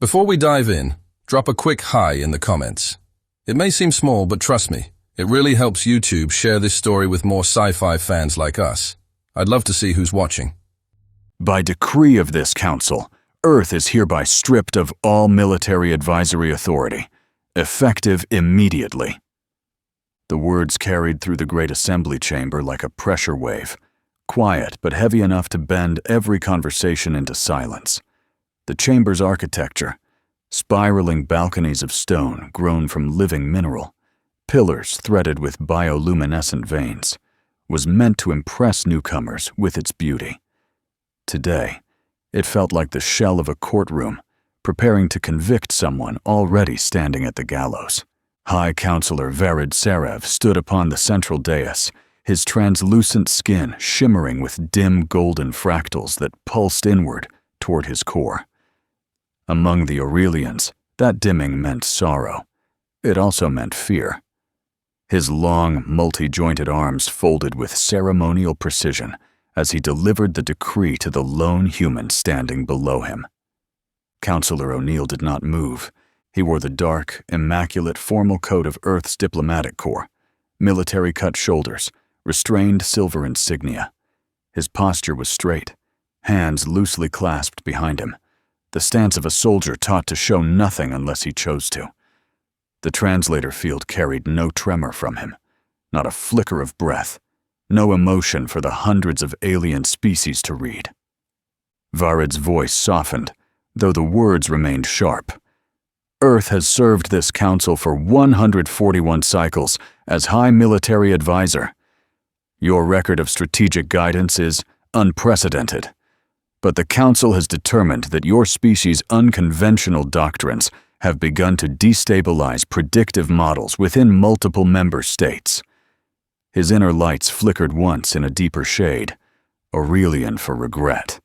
Before we dive in, drop a quick hi in the comments. It may seem small, but trust me, it really helps YouTube share this story with more sci-fi fans like us. I'd love to see who's watching. By decree of this council, Earth is hereby stripped of all military advisory authority, effective immediately. The words carried through the great assembly chamber like a pressure wave, quiet but heavy enough to bend every conversation into silence. The chamber's architecture, spiraling balconies of stone grown from living mineral, pillars threaded with bioluminescent veins, was meant to impress newcomers with its beauty. Today, it felt like the shell of a courtroom, preparing to convict someone already standing at the gallows. High Counselor Varid Serev stood upon the central dais, his translucent skin shimmering with dim golden fractals that pulsed inward toward his core. Among the Aurelians, that dimming meant sorrow. It also meant fear. His long, multi-jointed arms folded with ceremonial precision as he delivered the decree to the lone human standing below him. Counselor O'Neill did not move. He wore the dark, immaculate formal coat of Earth's diplomatic corps, military-cut shoulders, restrained silver insignia. His posture was straight, hands loosely clasped behind him, the stance of a soldier taught to show nothing unless he chose to. The translator field carried no tremor from him, not a flicker of breath, no emotion for the hundreds of alien species to read. Varid's voice softened, though the words remained sharp. Earth has served this council for 141 cycles as High Military Advisor. Your record of strategic guidance is unprecedented, but the council has determined that your species' unconventional doctrines have begun to destabilize predictive models within multiple member states. His inner lights flickered once in a deeper shade, Aurelian for regret.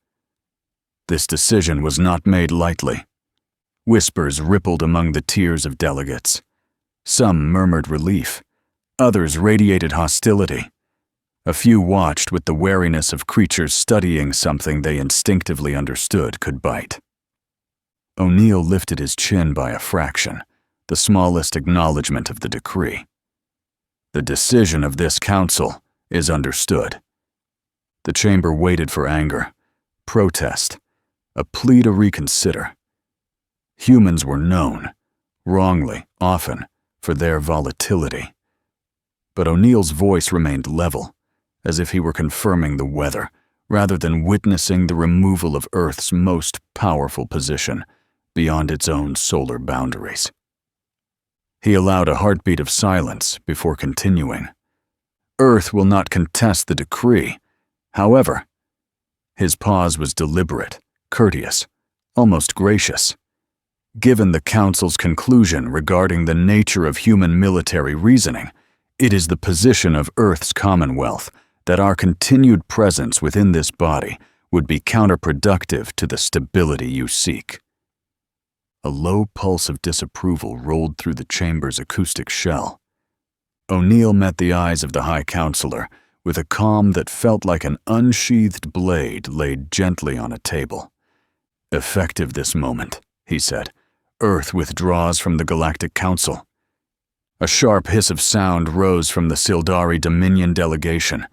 This decision was not made lightly. Whispers rippled among the tiers of delegates. Some murmured relief, others radiated hostility. A few watched with the wariness of creatures studying something they instinctively understood could bite. O'Neill lifted his chin by a fraction, the smallest acknowledgement of the decree. The decision of this council is understood. The chamber waited for anger, protest, a plea to reconsider. Humans were known, wrongly, often, for their volatility. But O'Neill's voice remained level, as if he were confirming the weather, rather than witnessing the removal of Earth's most powerful position beyond its own solar boundaries. He allowed a heartbeat of silence before continuing. Earth will not contest the decree. However, his pause was deliberate, courteous, almost gracious. Given the Council's conclusion regarding the nature of human military reasoning, it is the position of Earth's Commonwealth that our continued presence within this body would be counterproductive to the stability you seek. A low pulse of disapproval rolled through the chamber's acoustic shell. O'Neill met the eyes of the High Counselor with a calm that felt like an unsheathed blade laid gently on a table. Effective this moment, he said. Earth withdraws from the Galactic Council. A sharp hiss of sound rose from the Sildari Dominion delegation.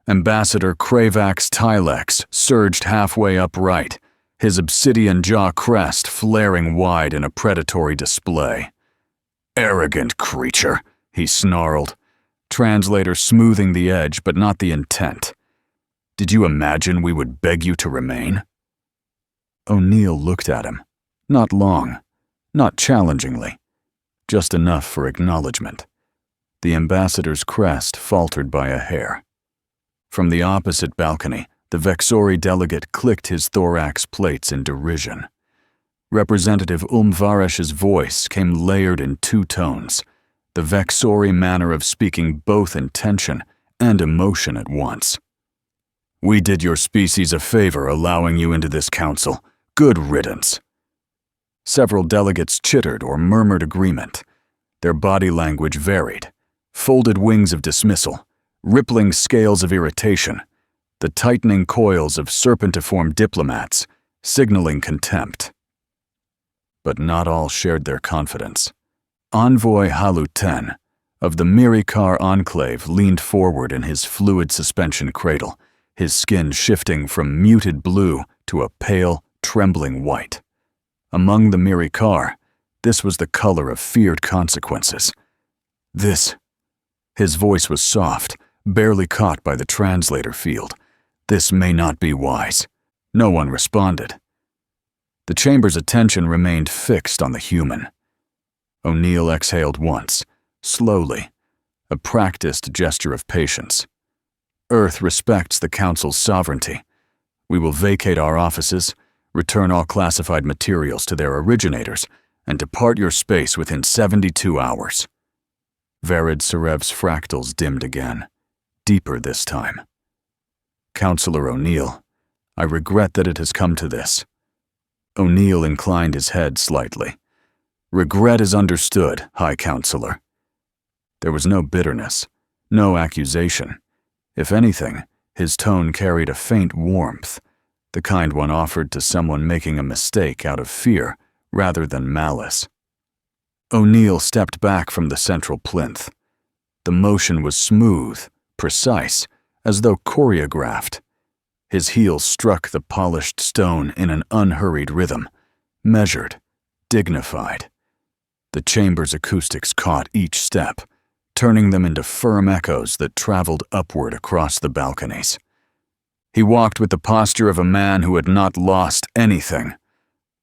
Ambassador Kravax Tylex surged halfway upright, his obsidian jaw crest flaring wide in a predatory display. "Arrogant creature," he snarled, translator smoothing the edge but not the intent. "Did you imagine we would beg you to remain?" O'Neill looked at him. Not long, not challengingly, just enough for acknowledgement. The ambassador's crest faltered by a hair. From the opposite balcony, the Vexori delegate clicked his thorax plates in derision. Representative Varesh's voice came layered in two tones, the Vexori manner of speaking both intention and emotion at once. "We did your species a favor allowing you into this council. Good riddance." Several delegates chittered or murmured agreement. Their body language varied, folded wings of dismissal, rippling scales of irritation, the tightening coils of serpentiform diplomats, signaling contempt. but not all shared their confidence. Envoy Haluten of the Mirikar Enclave leaned forward in his fluid suspension cradle, his skin shifting from muted blue to a pale, trembling white. Among the Mirikar, this was the color of feared consequences. His voice was soft, barely caught by the translator field. This may not be wise. No one responded. The chamber's attention remained fixed on the human. O'Neill exhaled once, slowly, a practiced gesture of patience. Earth respects the Council's sovereignty. We will vacate our offices, return all classified materials to their originators, and depart your space within 72 hours. Varid Serev's fractals dimmed again, deeper this time. Counselor O'Neill, I regret that it has come to this. O'Neill inclined his head slightly. Regret is understood, High Counselor. There was no bitterness, no accusation. If anything, his tone carried a faint warmth, the kind one offered to someone making a mistake out of fear rather than malice. O'Neill stepped back from the central plinth. The motion was smooth, precise, as though choreographed. His heels struck the polished stone in an unhurried rhythm, measured, dignified. The chamber's acoustics caught each step, turning them into firm echoes that traveled upward across the balconies. He walked with the posture of a man who had not lost anything,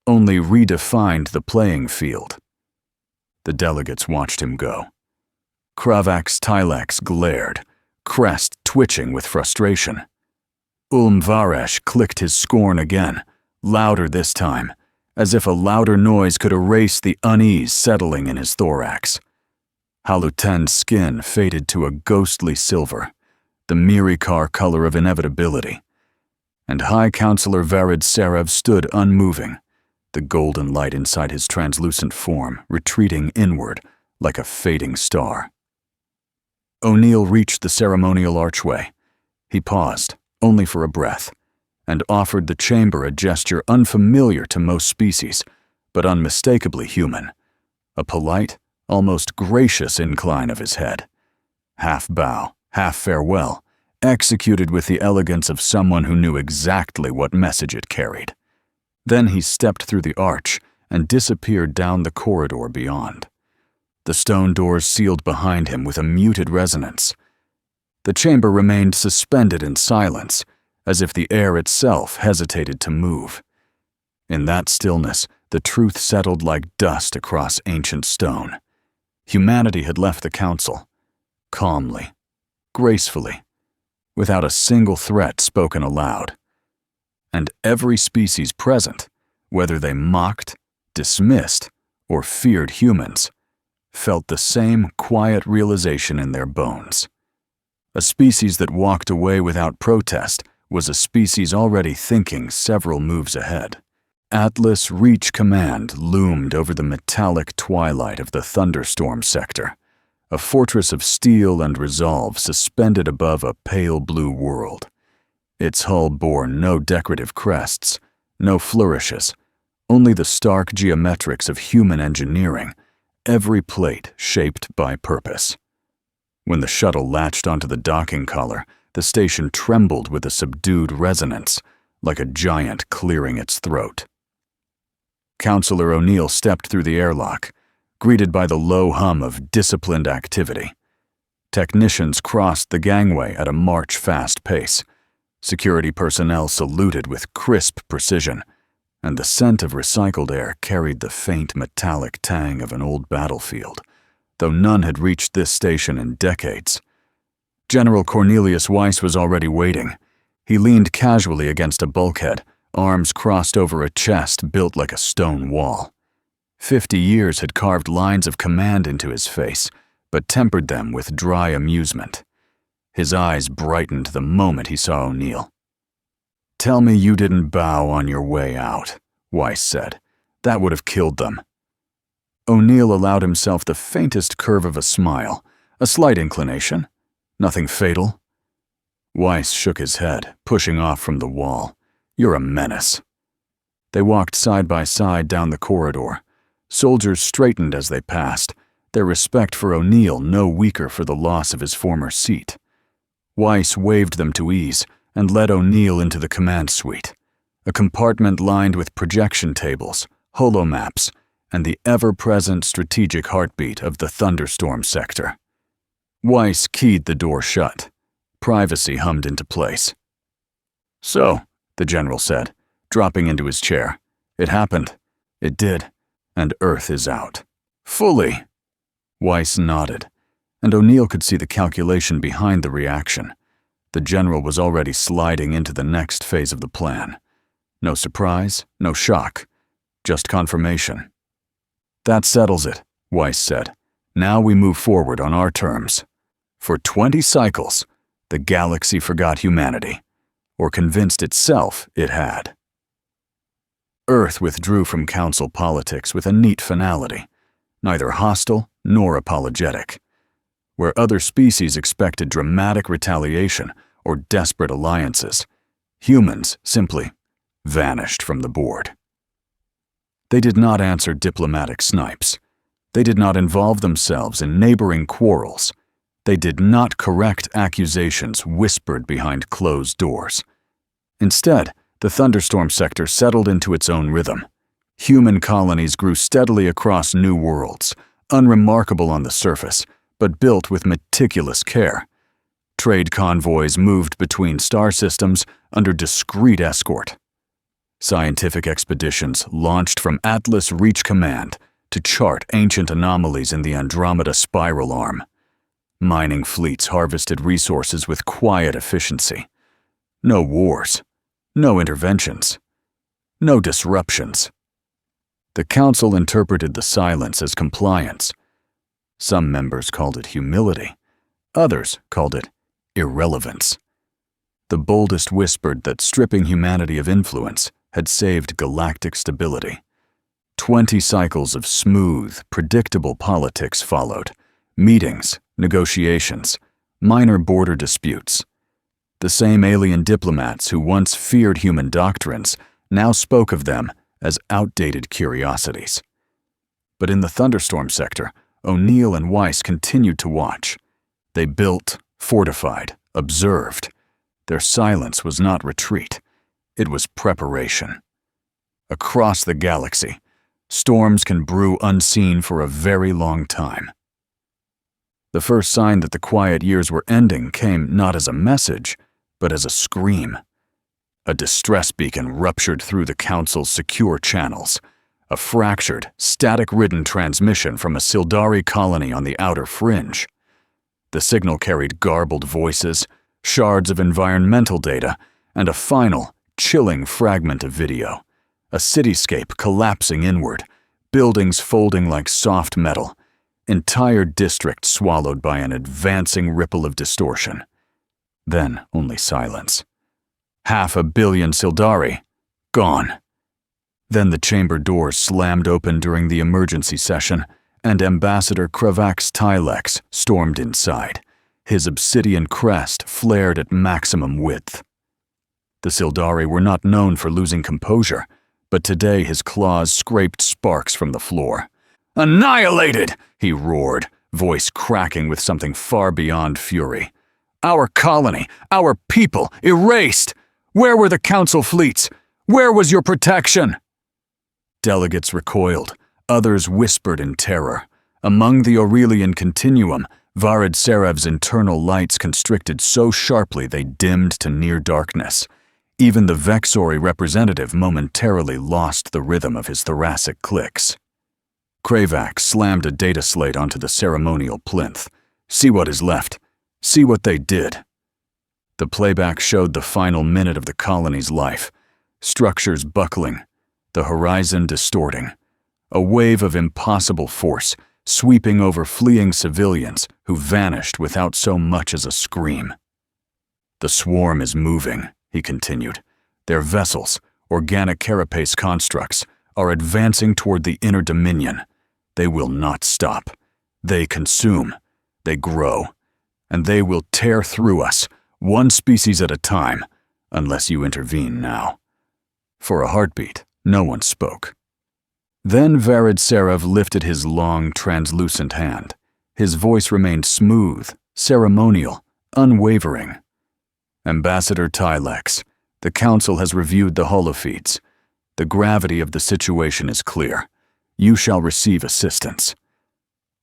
only redefined the playing field. The delegates watched him go. Kravax Tylex glared, crest twitching with frustration. Varesh clicked his scorn again, louder this time, as if a louder noise could erase the unease settling in his thorax. Haluten's skin faded to a ghostly silver, the Mirikar color of inevitability. And High Counselor Varid Serev stood unmoving, the golden light inside his translucent form retreating inward like a fading star. O'Neill reached the ceremonial archway. He paused, only for a breath, and offered the chamber a gesture unfamiliar to most species, but unmistakably human, a polite, almost gracious incline of his head. Half bow, half farewell, executed with the elegance of someone who knew exactly what message it carried. Then he stepped through the arch and disappeared down the corridor beyond. The stone doors sealed behind him with a muted resonance. The chamber remained suspended in silence, as if the air itself hesitated to move. In that stillness, the truth settled like dust across ancient stone. Humanity had left the Council, calmly, gracefully, without a single threat spoken aloud. And every species present, whether they mocked, dismissed, or feared humans, felt the same quiet realization in their bones. A species that walked away without protest was a species already thinking several moves ahead. Atlas Reach Command loomed over the metallic twilight of the thunderstorm sector, a fortress of steel and resolve suspended above a pale blue world. Its hull bore no decorative crests, no flourishes, only the stark geometrics of human engineering, every plate shaped by purpose. When the shuttle latched onto the docking collar, the station trembled with a subdued resonance, like a giant clearing its throat. Counselor O'Neill stepped through the airlock, greeted by the low hum of disciplined activity. Technicians crossed the gangway at a march-fast pace. Security personnel saluted with crisp precision, and the scent of recycled air carried the faint metallic tang of an old battlefield, though none had reached this station in decades. General Cornelius Weiss was already waiting. He leaned casually against a bulkhead, arms crossed over a chest built like a stone wall. 50 years had carved lines of command into his face, but tempered them with dry amusement. His eyes brightened the moment he saw O'Neill. "Tell me you didn't bow on your way out," Weiss said. "That would have killed them." O'Neill allowed himself the faintest curve of a smile, a slight inclination. Nothing fatal. Weiss shook his head, pushing off from the wall. "You're a menace." They walked side by side down the corridor, Soldiers straightened as they passed, their respect for O'Neill no weaker for the loss of his former seat. Weiss waved them to ease and led O'Neill into the command suite, a compartment lined with projection tables, holomaps, and the ever-present strategic heartbeat of the thunderstorm sector. Weiss keyed the door shut. Privacy hummed into place. "So," the general said, dropping into his chair, "it happened. It did. And Earth is out. Fully." Weiss nodded, and O'Neill could see the calculation behind the reaction. The general was already sliding into the next phase of the plan. No surprise, no shock, just confirmation. "That settles it," Weiss said. "Now we move forward on our terms." For 20 cycles, the galaxy forgot humanity, or convinced itself it had. Earth withdrew from Council politics with a neat finality, neither hostile nor apologetic. Where other species expected dramatic retaliation or desperate alliances, humans simply vanished from the board. They did not answer diplomatic snipes. They did not involve themselves in neighboring quarrels. They did not correct accusations whispered behind closed doors. Instead, the thunderstorm sector settled into its own rhythm. Human colonies grew steadily across new worlds, unremarkable on the surface, but built with meticulous care. Trade convoys moved between star systems under discreet escort. Scientific expeditions launched from Atlas Reach Command to chart ancient anomalies in the Andromeda spiral arm. Mining fleets harvested resources with quiet efficiency. No wars, no interventions, no disruptions. The Council interpreted the silence as compliance. Some members called it humility. Others called it irrelevance. The boldest whispered that stripping humanity of influence had saved galactic stability. 20 cycles of smooth, predictable politics followed. Meetings, negotiations, minor border disputes. The same alien diplomats who once feared human doctrines now spoke of them as outdated curiosities. But in the thunderstorm sector, O'Neill and Weiss continued to watch. They built, fortified, observed. Their silence was not retreat. It was preparation. Across the galaxy, storms can brew unseen for a very long time. The first sign that the quiet years were ending came not as a message, but as a scream. A distress beacon ruptured through the Council's secure channels, a fractured, static-ridden transmission from a Sildari colony on the outer fringe. The signal carried garbled voices, shards of environmental data, and a final, chilling fragment of video. A cityscape collapsing inward, buildings folding like soft metal, entire districts swallowed by an advancing ripple of distortion. Then only silence. 500 million Sildari, gone. Then the chamber doors slammed open during the emergency session, and Ambassador Kravax Tylex stormed inside. His obsidian crest flared at maximum width. The Sildari were not known for losing composure, but today his claws scraped sparks from the floor. "Annihilated!" he roared, voice cracking with something far beyond fury. "Our colony, our people, erased! Where were the Council fleets? Where was your protection?" Delegates recoiled, others whispered in terror. Among the Aurelian continuum, Varid Serev's internal lights constricted so sharply they dimmed to near darkness. Even the Vexori representative momentarily lost the rhythm of his thoracic clicks. Kravax slammed a data slate onto the ceremonial plinth. "See what is left. See what they did." The playback showed the final minute of the colony's life. Structures buckling, the horizon distorting. A wave of impossible force sweeping over fleeing civilians who vanished without so much as a scream. "The swarm is moving," he continued. "Their vessels, organic carapace constructs, are advancing toward the inner dominion. They will not stop. They consume. They grow. And they will tear through us, one species at a time, unless you intervene now." For a heartbeat, no one spoke. Then Varid lifted his long, translucent hand. His voice remained smooth, ceremonial, unwavering. Ambassador Tylex, the Council has reviewed the holofeeds. The gravity of the situation is clear. You shall receive assistance.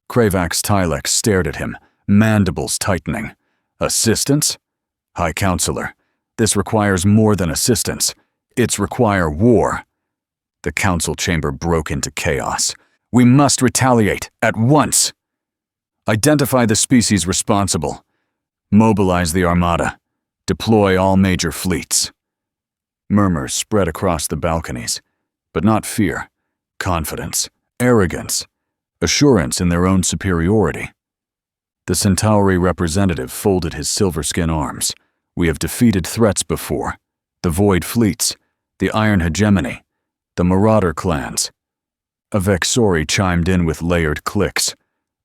Kravax Tylex stared at him, mandibles tightening. Assistance? High Counselor, this requires more than assistance. It's require war. The council chamber broke into chaos. We must retaliate, at once. Identify the species responsible. Mobilize the armada. Deploy all major fleets. Murmurs spread across the balconies, but not fear, confidence, arrogance, assurance in their own superiority. The Centauri representative folded his silver-skin arms. We have defeated threats before. The Void Fleets, the Iron Hegemony, the Marauder clans. A Vexori chimed in with layered clicks.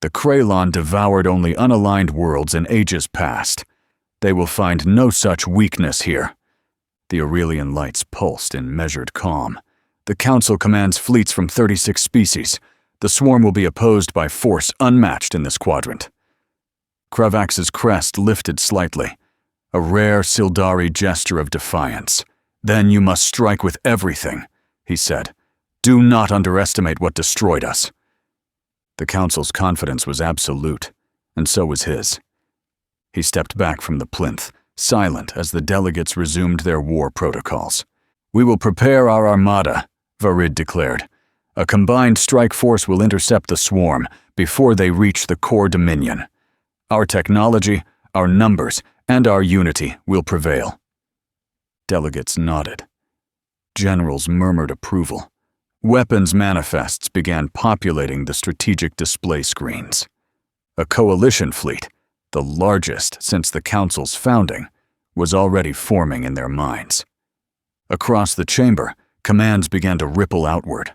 The Kralon devoured only unaligned worlds in ages past. They will find no such weakness here. The Aurelian lights pulsed in measured calm. The Council commands fleets from 36 species. The swarm will be opposed by force unmatched in this quadrant. Kravax's crest lifted slightly, a rare Sildari gesture of defiance. Then you must strike with everything, he said. Do not underestimate what destroyed us. The Council's confidence was absolute, and so was his. He stepped back from the plinth, silent as the delegates resumed their war protocols. We will prepare our armada, Varid declared. A combined strike force will intercept the swarm before they reach the core dominion. Our technology, our numbers, and our unity will prevail. Delegates nodded. Generals murmured approval. Weapons manifests began populating the strategic display screens. A coalition fleet, the largest since the Council's founding, was already forming in their minds. Across the chamber, commands began to ripple outward.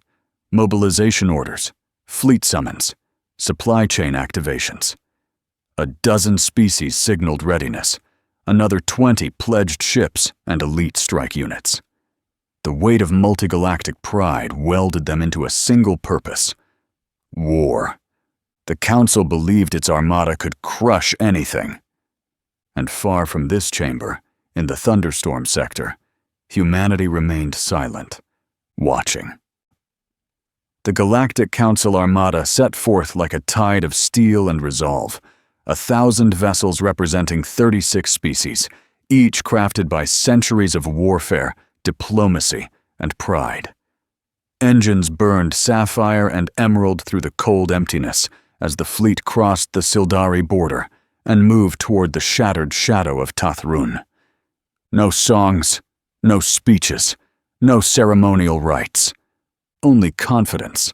Mobilization orders, fleet summons, supply chain activations. A dozen species signaled readiness, another 20 pledged ships and elite strike units. The weight of multigalactic pride welded them into a single purpose: war. The Council believed its armada could crush anything. And far from this chamber, in the Thunderstorm sector, humanity remained silent, watching. The Galactic Council armada set forth like a tide of steel and resolve, 1,000 vessels representing 36 species, each crafted by centuries of warfare, diplomacy, and pride. Engines burned sapphire and emerald through the cold emptiness as the fleet crossed the Sildari border and moved toward the shattered shadow of Tathrun. No songs, no speeches, no ceremonial rites. Only confidence,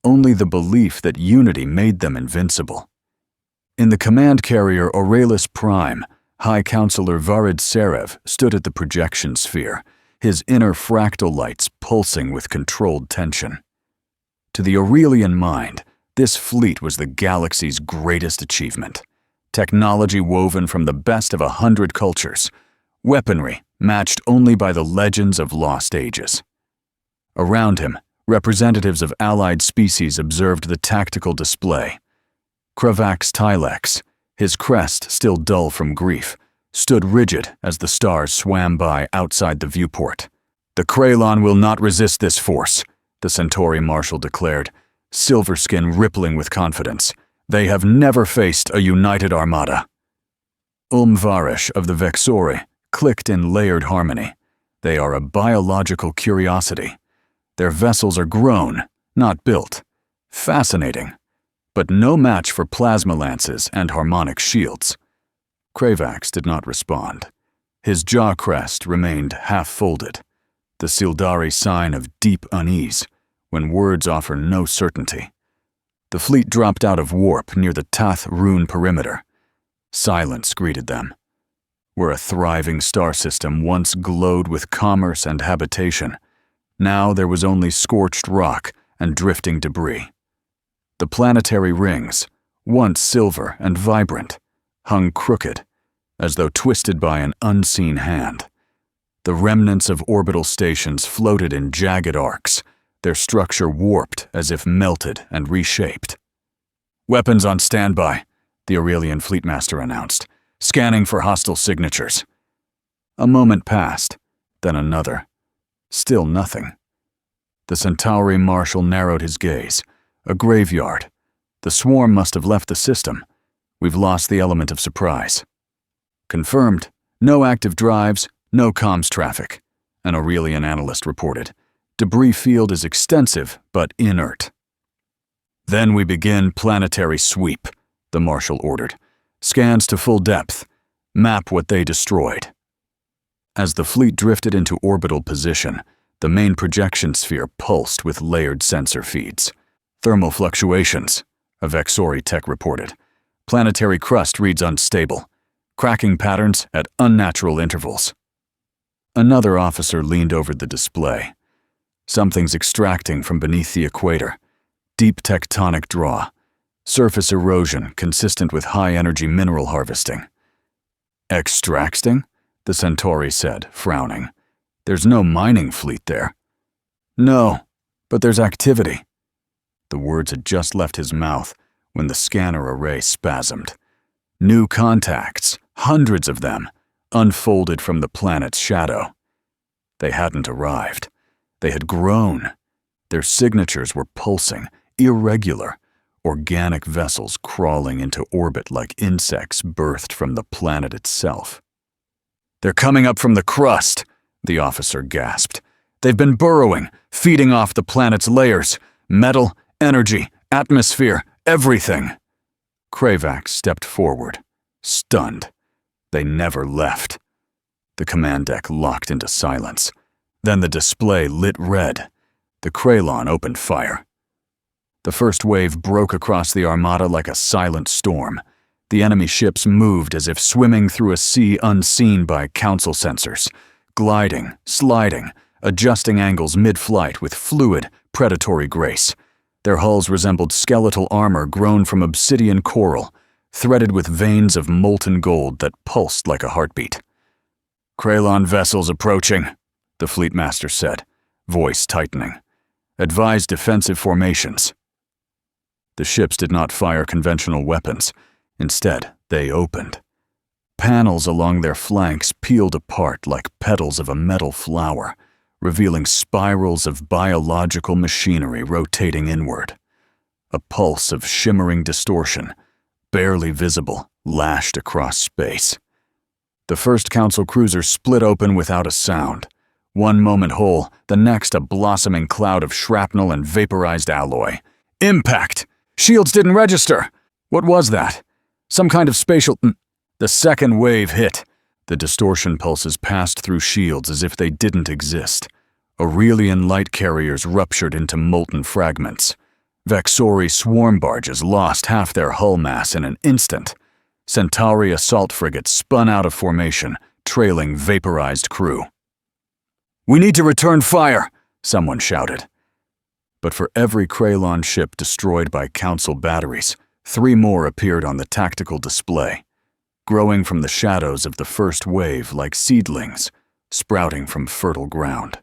only the belief that unity made them invincible. In the command carrier Aurelius Prime, High Counselor Varid stood at the projection sphere, his inner fractal lights pulsing with controlled tension. To the Aurelian mind, this fleet was the galaxy's greatest achievement. Technology woven from the best of 100 cultures, weaponry matched only by the legends of lost ages. Around him, representatives of allied species observed the tactical display. Kravax Tylex, his crest still dull from grief, stood rigid as the stars swam by outside the viewport. The Kralon will not resist this force, the Centauri Marshal declared, Silverskin rippling with confidence. They have never faced a united armada. Varish of the Vexori clicked in layered harmony. They are a biological curiosity. Their vessels are grown, not built. Fascinating, but no match for plasma lances and harmonic shields. Kravax did not respond. His jaw crest remained half-folded, the Sildari sign of deep unease, when words offer no certainty. The fleet dropped out of warp near the Tathrun perimeter. Silence greeted them. Where a thriving star system once glowed with commerce and habitation, now there was only scorched rock and drifting debris. The planetary rings, once silver and vibrant, hung crooked, as though twisted by an unseen hand. The remnants of orbital stations floated in jagged arcs, their structure warped as if melted and reshaped. "Weapons on standby," the Aurelian Fleetmaster announced, scanning for hostile signatures. A moment passed, then another. Still nothing. The Centauri Marshal narrowed his gaze. A graveyard. The swarm must have left the system. We've lost the element of surprise. "Confirmed. No active drives, no comms traffic," an Aurelian analyst reported. "Debris field is extensive, but inert." "Then we begin planetary sweep," the Marshal ordered. "Scans to full depth. Map what they destroyed." As the fleet drifted into orbital position, the main projection sphere pulsed with layered sensor feeds. "Thermal fluctuations," a Vexori tech reported. "Planetary crust reads unstable. Cracking patterns at unnatural intervals." Another officer leaned over the display. "Something's extracting from beneath the equator. Deep tectonic draw. Surface erosion consistent with high-energy mineral harvesting." "Extracting?" the Centauri said, frowning. "There's no mining fleet there." "No, but there's activity." The words had just left his mouth when the scanner array spasmed. New contacts, hundreds of them, unfolded from the planet's shadow. They hadn't arrived. They had grown. Their signatures were pulsing, irregular, organic vessels crawling into orbit like insects birthed from the planet itself. "They're coming up from the crust," the officer gasped. "They've been burrowing, feeding off the planet's layers. Metal, energy, atmosphere, everything." Kravax stepped forward, stunned. They never left. The command deck locked into silence. Then the display lit red. The Kralon opened fire. The first wave broke across the armada like a silent storm. The enemy ships moved as if swimming through a sea unseen by Council sensors, gliding, sliding, adjusting angles mid-flight with fluid, predatory grace. Their hulls resembled skeletal armor grown from obsidian coral, threaded with veins of molten gold that pulsed like a heartbeat. "Kralon vessels approaching," the Fleetmaster said, voice tightening. "Advise defensive formations." The ships did not fire conventional weapons. Instead, they opened. Panels along their flanks peeled apart like petals of a metal flower, revealing spirals of biological machinery rotating inward. A pulse of shimmering distortion, barely visible, lashed across space. The first Council cruiser split open without a sound. One moment whole, the next a blossoming cloud of shrapnel and vaporized alloy. "Impact! Shields didn't register! What was that? Some kind of spatial..." The second wave hit. The distortion pulses passed through shields as if they didn't exist. Aurelian light carriers ruptured into molten fragments. Vexori swarm barges lost half their hull mass in an instant. Centauri assault frigates spun out of formation, trailing vaporized crew. "We need to return fire," someone shouted. But for every Kralon ship destroyed by Council batteries, 3 more appeared on the tactical display, growing from the shadows of the first wave like seedlings, sprouting from fertile ground.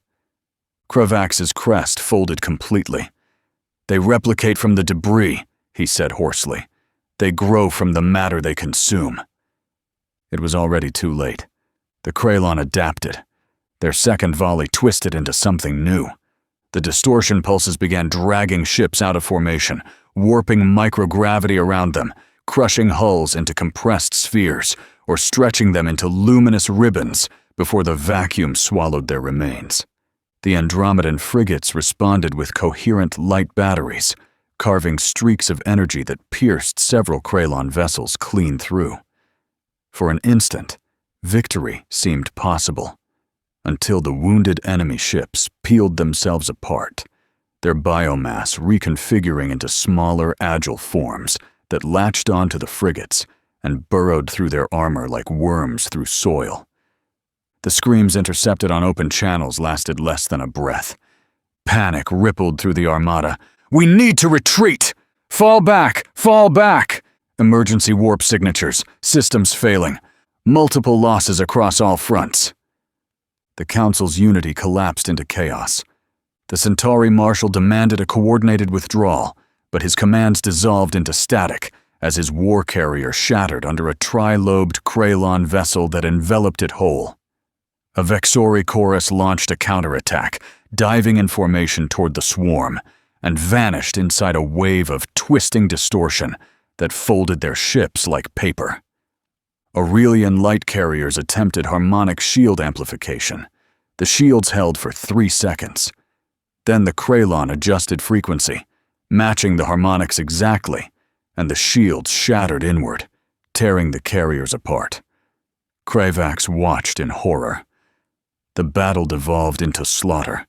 Kravax's crest folded completely. "They replicate from the debris," he said hoarsely. "They grow from the matter they consume." It was already too late. The Kralon adapted. Their second volley twisted into something new. The distortion pulses began dragging ships out of formation, warping microgravity around them, crushing hulls into compressed spheres, or stretching them into luminous ribbons before the vacuum swallowed their remains. The Andromedan frigates responded with coherent light batteries, carving streaks of energy that pierced several Kralon vessels clean through. For an instant, victory seemed possible, until the wounded enemy ships peeled themselves apart, their biomass reconfiguring into smaller, agile forms that latched onto the frigates and burrowed through their armor like worms through soil. The screams intercepted on open channels lasted less than a breath. Panic rippled through the armada. "We need to retreat! Fall back! Fall back!" Emergency warp signatures, systems failing. Multiple losses across all fronts. The Council's unity collapsed into chaos. The Centauri marshal demanded a coordinated withdrawal, but his commands dissolved into static as his war carrier shattered under a tri-lobed Krylon vessel that enveloped it whole. A Vexori chorus launched a counterattack, diving in formation toward the swarm, and vanished inside a wave of twisting distortion that folded their ships like paper. Aurelian light carriers attempted harmonic shield amplification. The shields held for 3 seconds. Then the Krylon adjusted frequency, matching the harmonics exactly, and the shields shattered inward, tearing the carriers apart. Kravax watched in horror. The battle devolved into slaughter.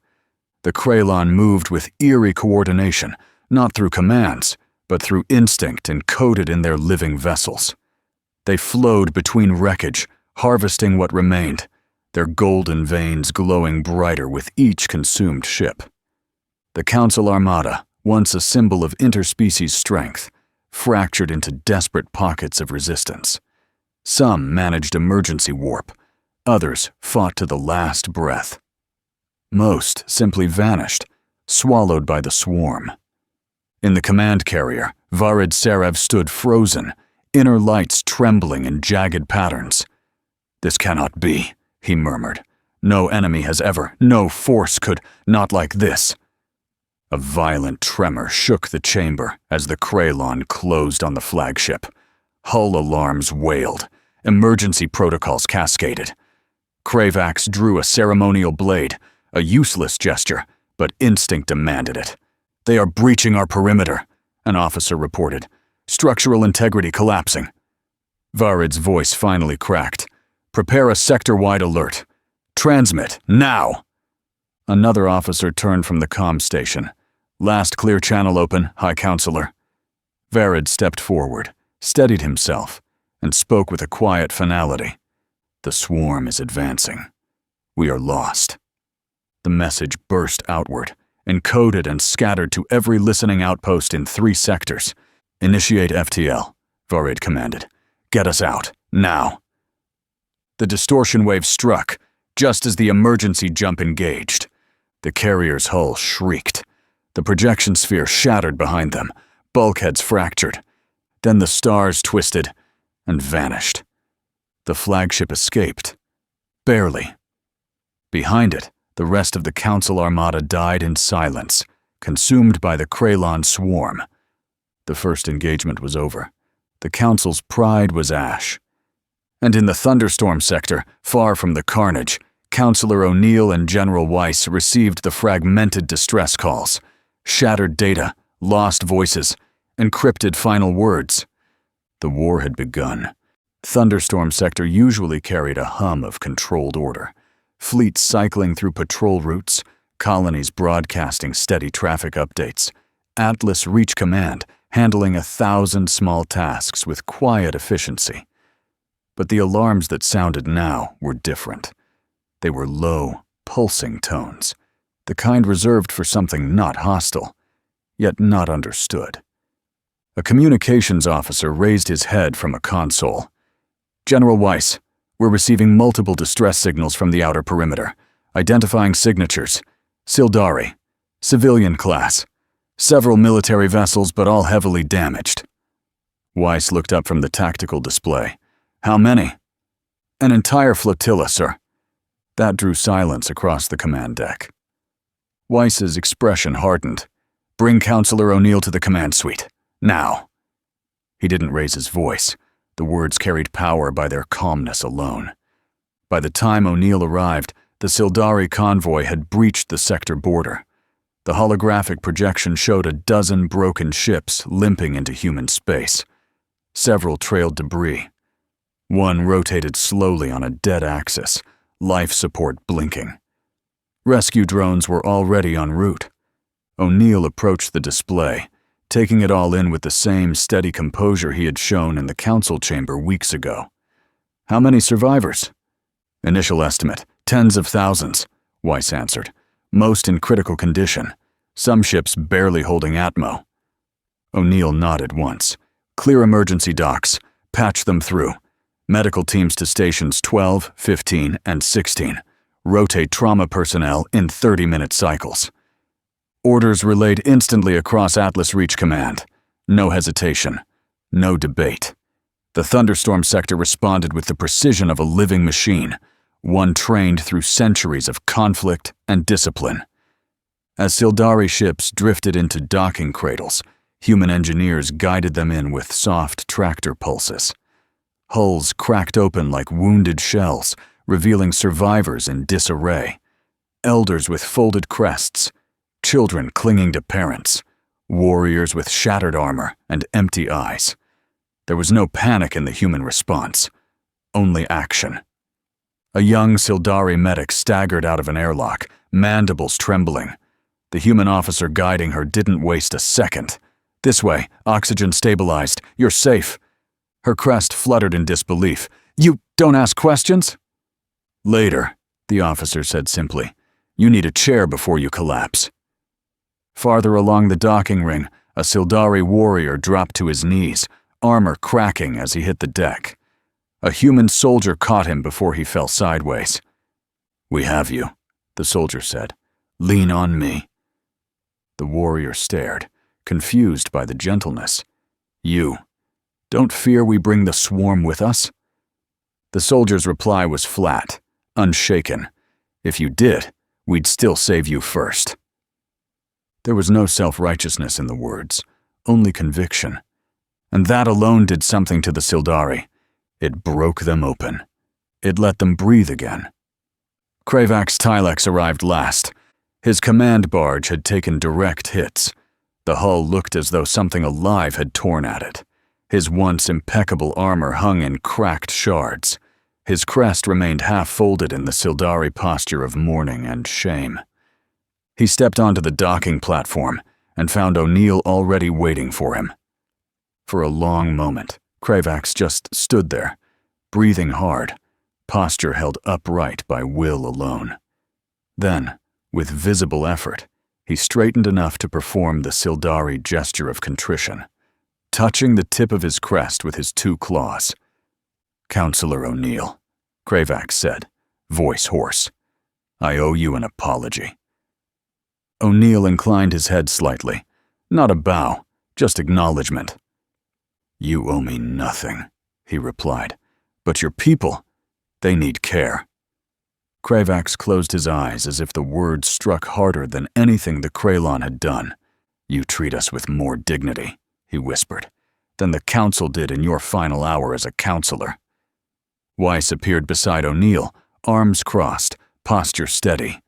The Krylon moved with eerie coordination, not through commands, but through instinct encoded in their living vessels. They flowed between wreckage, harvesting what remained, their golden veins glowing brighter with each consumed ship. The Council Armada, once a symbol of interspecies strength, fractured into desperate pockets of resistance. Some managed emergency warp, others fought to the last breath. Most simply vanished, swallowed by the swarm. In the command carrier, Varid Serev stood frozen, inner lights trembling in jagged patterns. "This cannot be," he murmured. "No enemy has ever, no force could, not like this." A violent tremor shook the chamber as the Krylon closed on the flagship. Hull alarms wailed. Emergency protocols cascaded. Kravax drew a ceremonial blade, a useless gesture, but instinct demanded it. "They are breaching our perimeter," an officer reported. "Structural integrity collapsing." Varid's voice finally cracked. "Prepare a sector-wide alert. Transmit, now!" Another officer turned from the comm station. "Last clear channel open, High Counselor." Varid stepped forward, steadied himself, and spoke with a quiet finality. "The swarm is advancing. We are lost." The message burst outward, encoded and scattered to every listening outpost in 3 sectors. "Initiate FTL," Varid commanded. "Get us out, now." The distortion wave struck, just as the emergency jump engaged. The carrier's hull shrieked. The projection sphere shattered behind them, bulkheads fractured. Then the stars twisted and vanished. The flagship escaped. Barely. Behind it, the rest of the Council Armada died in silence, consumed by the Krylon swarm. The first engagement was over. The Council's pride was ash. And in the Thunderstorm sector, far from the carnage, Counselor O'Neill and General Weiss received the fragmented distress calls. Shattered data, lost voices, encrypted final words. The war had begun. Thunderstorm sector usually carried a hum of controlled order. Fleets cycling through patrol routes, colonies broadcasting steady traffic updates, Atlas Reach Command handling 1,000 small tasks with quiet efficiency. But the alarms that sounded now were different. They were low, pulsing tones, the kind reserved for something not hostile, yet not understood. A communications officer raised his head from a console. "General Weiss, we're receiving multiple distress signals from the outer perimeter, identifying signatures. Sildari, civilian class. Several military vessels, but all heavily damaged." Weiss looked up from the tactical display. "How many?" "An entire flotilla, sir." That drew silence across the command deck. Weiss's expression hardened. "Bring Counselor O'Neill to the command suite. Now." He didn't raise his voice. The words carried power by their calmness alone. By the time O'Neill arrived, the Sildari convoy had breached the sector border. The holographic projection showed a dozen broken ships limping into human space. Several trailed debris. One rotated slowly on a dead axis, life support blinking. Rescue drones were already en route. O'Neill approached the display, taking it all in with the same steady composure he had shown in the council chamber weeks ago. "How many survivors?" "Initial estimate, tens of thousands," Weiss answered. "Most in critical condition. Some ships barely holding Atmo." O'Neill nodded once. "Clear emergency docks. Patch them through. Medical teams to stations 12, 15, and 16. Rotate trauma personnel in 30-minute cycles." Orders relayed instantly across Atlas Reach Command. No hesitation. No debate. The Thunderstorm sector responded with the precision of a living machine, one trained through centuries of conflict and discipline. As Sildari ships drifted into docking cradles, human engineers guided them in with soft tractor pulses. Hulls cracked open like wounded shells, revealing survivors in disarray. Elders with folded crests, children clinging to parents, warriors with shattered armor and empty eyes. There was no panic in the human response, only action. A young Sildari medic staggered out of an airlock, mandibles trembling. The human officer guiding her didn't waste a second. "This way, oxygen stabilized, you're safe." Her crest fluttered in disbelief. "You don't ask questions?" "Later," the officer said simply. "You need a chair before you collapse." Farther along the docking ring, a Sildari warrior dropped to his knees, armor cracking as he hit the deck. A human soldier caught him before he fell sideways. "We have you," the soldier said. "Lean on me." The warrior stared, confused by the gentleness. "You. Don't fear we bring the swarm with us?" The soldier's reply was flat, unshaken. "If you did, we'd still save you first." There was no self-righteousness in the words, only conviction. And that alone did something to the Sildari. It broke them open. It let them breathe again. Kravax Tylex arrived last. His command barge had taken direct hits. The hull looked as though something alive had torn at it. His once impeccable armor hung in cracked shards. His crest remained half-folded in the Sildari posture of mourning and shame. He stepped onto the docking platform and found O'Neill already waiting for him. For a long moment, Kravax just stood there, breathing hard, posture held upright by will alone. Then, with visible effort, he straightened enough to perform the Sildari gesture of contrition, touching the tip of his crest with his two claws. "Counselor O'Neill," Kravax said, voice hoarse. "I owe you an apology." O'Neill inclined his head slightly. Not a bow, just acknowledgement. "You owe me nothing," he replied. "But your people, they need care." Kravax closed his eyes as if the words struck harder than anything the Kralon had done. "You treat us with more dignity," he whispered, "than the Council did in your final hour as a counselor." Weiss appeared beside O'Neill, arms crossed, posture steady.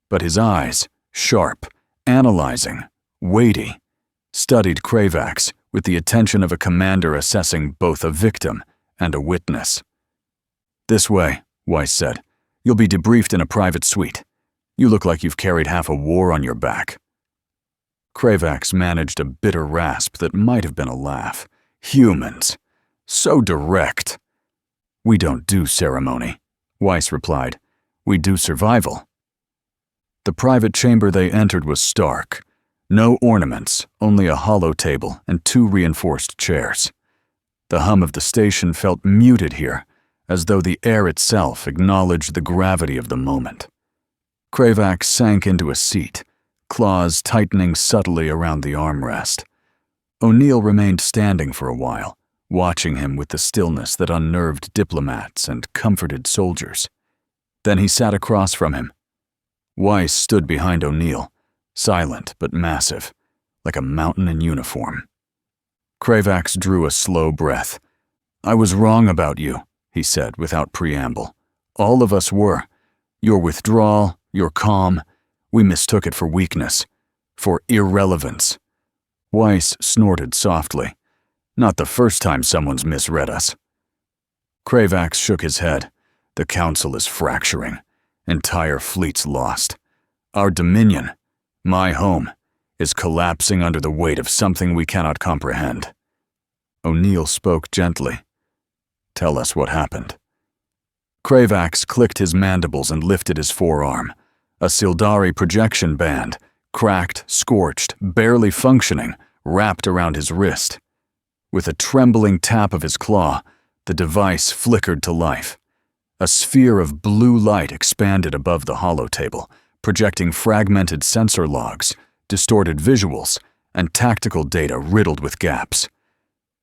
But his eyes, sharp, analyzing, weighty, studied Kravax with the attention of a commander assessing both a victim and a witness. "This way," Weiss said. "You'll be debriefed in a private suite. You look like you've carried half a war on your back." Kravax managed a bitter rasp that might have been a laugh. "Humans. So direct." "We don't do ceremony," Weiss replied. "We do survival." The private chamber they entered was stark. No ornaments, only a hollow table and two reinforced chairs. The hum of the station felt muted here, as though the air itself acknowledged the gravity of the moment. Kravax sank into a seat, claws tightening subtly around the armrest. O'Neill remained standing for a while, watching him with the stillness that unnerved diplomats and comforted soldiers. Then he sat across from him. Weiss stood behind O'Neill, silent but massive, like a mountain in uniform. Kravax drew a slow breath. "I was wrong about you," he said without preamble. "All of us were. Your withdrawal, your calm, we mistook it for weakness, for irrelevance." Weiss snorted softly. "Not the first time someone's misread us." Kravax shook his head. "The Council is fracturing. Entire fleets lost. Our dominion, my home, is collapsing under the weight of something we cannot comprehend." O'Neill spoke gently. "Tell us what happened." Kravax clicked his mandibles and lifted his forearm. A Sildari projection band, cracked, scorched, barely functioning, wrapped around his wrist. With a trembling tap of his claw, the device flickered to life. A sphere of blue light expanded above the hollow table, projecting fragmented sensor logs, distorted visuals, and tactical data riddled with gaps.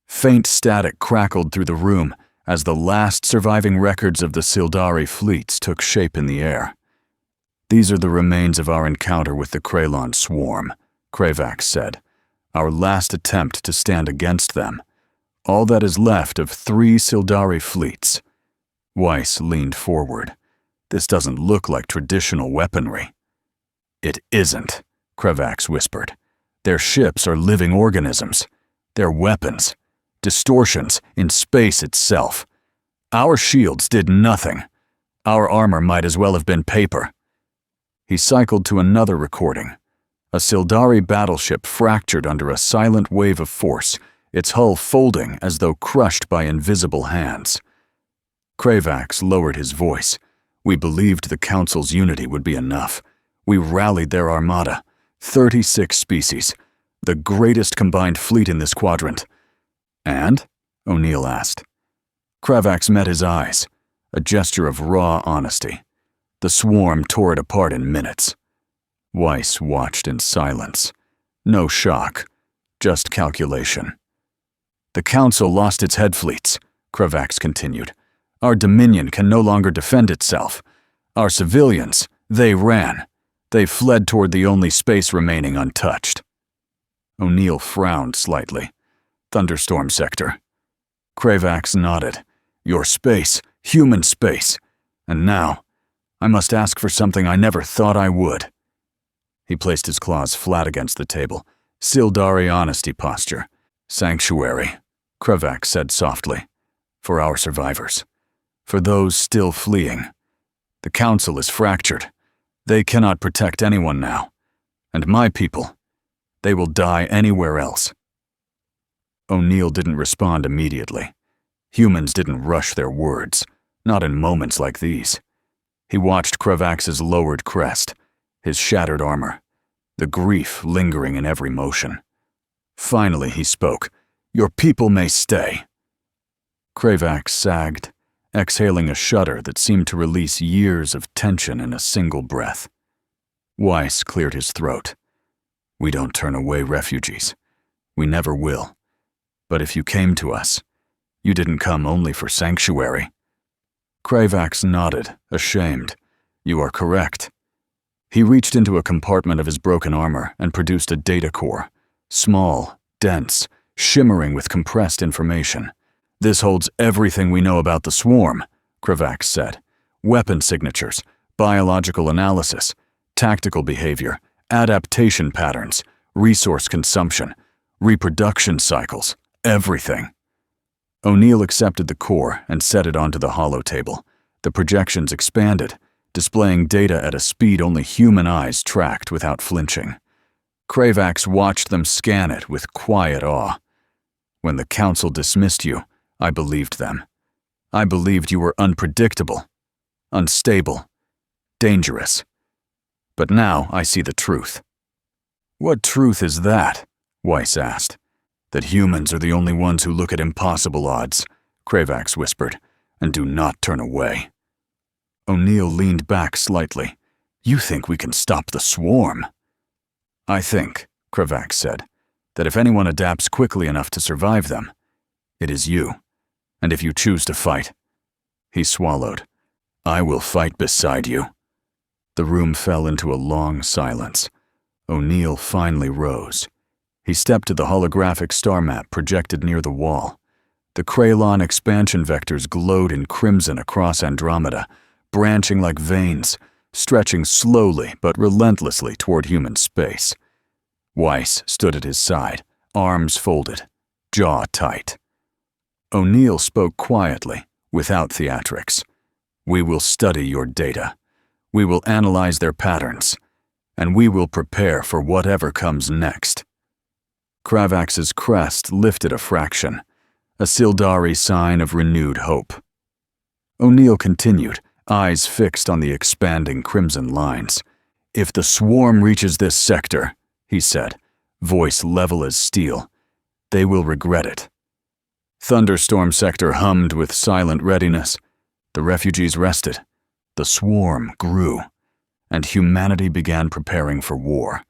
Faint static crackled through the room as the last surviving records of the Sildari fleets took shape in the air. "These are the remains of our encounter with the Kralon swarm," Kravax said. "Our last attempt to stand against them. All that is left of 3 Sildari fleets." Weiss leaned forward. "This doesn't look like traditional weaponry." "It isn't," Kravax whispered. "Their ships are living organisms. They're weapons. Distortions in space itself. Our shields did nothing. Our armor might as well have been paper." He cycled to another recording. A Sildari battleship fractured under a silent wave of force, its hull folding as though crushed by invisible hands. Kravax lowered his voice. "We believed the Council's unity would be enough. We rallied their armada, 36 species, the greatest combined fleet in this quadrant." "And?" O'Neill asked. Kravax met his eyes, a gesture of raw honesty. "The swarm tore it apart in minutes." Weiss watched in silence. No shock, just calculation. "The Council lost its head fleets," Kravax continued. "Our Dominion can no longer defend itself. Our civilians, they ran. They fled toward the only space remaining untouched." O'Neill frowned slightly. "Thunderstorm sector." Kravax nodded. "Your space, human space. And now, I must ask for something I never thought I would." He placed his claws flat against the table. Sildari honesty posture. "Sanctuary," Kravax said softly. "For our survivors. For those still fleeing. The Council is fractured. They cannot protect anyone now. And my people, they will die anywhere else." O'Neill didn't respond immediately. Humans didn't rush their words, not in moments like these. He watched Kravax's lowered crest, his shattered armor, the grief lingering in every motion. Finally he spoke. "Your people may stay." Kravax sagged, exhaling a shudder that seemed to release years of tension in a single breath. Weiss cleared his throat. "We don't turn away refugees. We never will. But if you came to us, you didn't come only for sanctuary." Kravax nodded, ashamed. "You are correct." He reached into a compartment of his broken armor and produced a data core. Small, dense, shimmering with compressed information. "This holds everything we know about the swarm," Kravax said. "Weapon signatures, biological analysis, tactical behavior, adaptation patterns, resource consumption, reproduction cycles, everything." O'Neill accepted the core and set it onto the hollow table. The projections expanded, displaying data at a speed only human eyes tracked without flinching. Kravax watched them scan it with quiet awe. "When the Council dismissed you, I believed them. I believed you were unpredictable, unstable, dangerous. But now I see the truth." "What truth is that?" Weiss asked. "That humans are the only ones who look at impossible odds," Kravax whispered, "and do not turn away." O'Neill leaned back slightly. "You think we can stop the swarm?" "I think," Kravax said, "that if anyone adapts quickly enough to survive them, it is you. And if you choose to fight—" He swallowed. "I will fight beside you." The room fell into a long silence. O'Neill finally rose. He stepped to the holographic star map projected near the wall. The Kralon expansion vectors glowed in crimson across Andromeda, branching like veins, stretching slowly but relentlessly toward human space. Weiss stood at his side, arms folded, jaw tight. O'Neill spoke quietly, without theatrics. "We will study your data. We will analyze their patterns. And we will prepare for whatever comes next." Kravax's crest lifted a fraction, a Sildari sign of renewed hope. O'Neill continued, eyes fixed on the expanding crimson lines. "If the swarm reaches this sector," he said, voice level as steel, "they will regret it." Thunderstorm sector hummed with silent readiness. The refugees rested. The swarm grew. And humanity began preparing for war.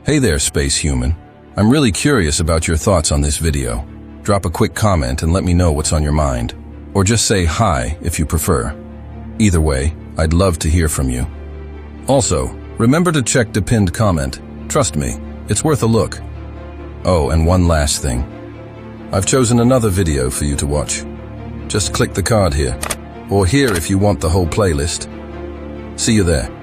Hey there, space human. I'm really curious about your thoughts on this video. Drop a quick comment and let me know what's on your mind. Or just say hi if you prefer. Either way, I'd love to hear from you. Also, remember to check the pinned comment. Trust me, it's worth a look. Oh, and one last thing. I've chosen another video for you to watch. Just click the card here. Or here if you want the whole playlist. See you there.